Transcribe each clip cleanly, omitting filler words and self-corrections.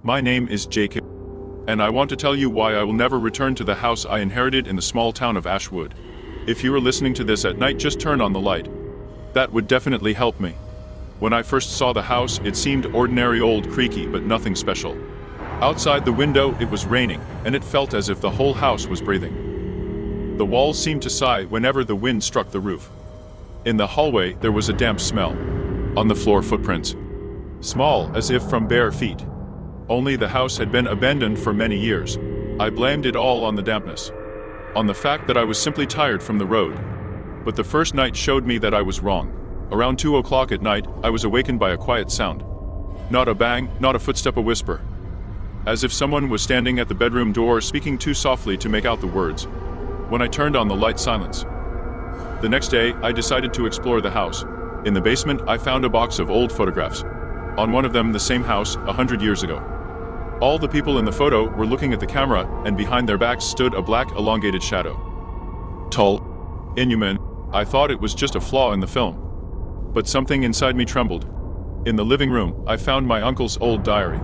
My name is Jacob, and I want to tell you why I will never return to the house I inherited in the small town of Ashwood. If you are listening to this at night, just turn on the light. That would definitely help me. When I first saw the house, it seemed ordinary, old, creaky, but nothing special. Outside the window, it was raining, and it felt as if the whole house was breathing. The walls seemed to sigh whenever the wind struck the roof. In the hallway, there was a damp smell. On the floor, footprints. Small, as if from bare feet. Only the house had been abandoned for many years. I blamed it all on the dampness. On the fact that I was simply tired from the road. But the first night showed me that I was wrong. Around 2 o'clock at night, I was awakened by a quiet sound. Not a bang, not a footstep, a whisper. As if someone was standing at the bedroom door speaking too softly to make out the words. When I turned on the light, silence. The next day, I decided to explore the house. In the basement, I found a box of old photographs. On one of them, the same house, 100 years ago. All the people in the photo were looking at the camera, and behind their backs stood a black, elongated shadow. Tall, inhuman. I thought it was just a flaw in the film. But something inside me trembled. In the living room, I found my uncle's old diary.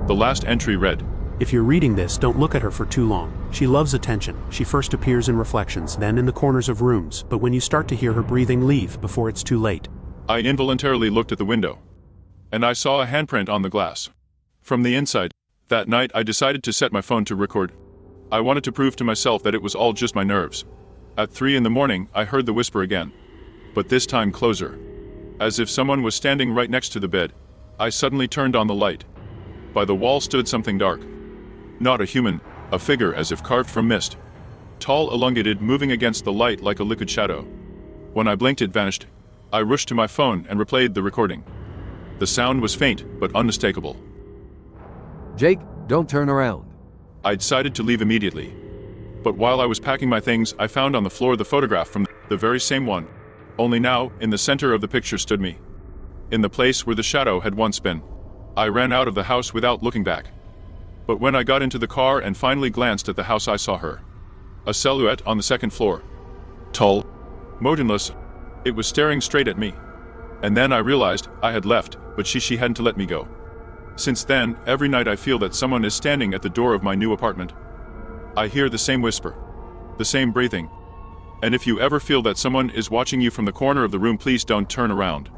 The last entry read, "If you're reading this, don't look at her for too long. She loves attention. She first appears in reflections, then in the corners of rooms, but when you start to hear her breathing, leave before it's too late." I involuntarily looked at the window, and I saw a handprint on the glass. From the inside, that night I decided to set my phone to record. I wanted to prove to myself that it was all just my nerves. At 3 in the morning, I heard the whisper again. But this time closer. As if someone was standing right next to the bed. I suddenly turned on the light. By the wall stood something dark. Not a human, a figure as if carved from mist. Tall, elongated, moving against the light like a liquid shadow. When I blinked, it vanished. I rushed to my phone and replayed the recording. The sound was faint, but unmistakable. Jake, don't turn around. I decided to leave immediately. But while I was packing my things, I found on the floor the photograph from the very same one. Only now, in the center of the picture stood me. In the place where the shadow had once been. I ran out of the house without looking back. But when I got into the car and finally glanced at the house, I saw her. A silhouette on the second floor. Tall. Motionless. It was staring straight at me. And then I realized I had left, but she hadn't to let me go. Since then, every night I feel that someone is standing at the door of my new apartment. I hear the same whisper. The same breathing. And if you ever feel that someone is watching you from the corner of the room, please don't turn around.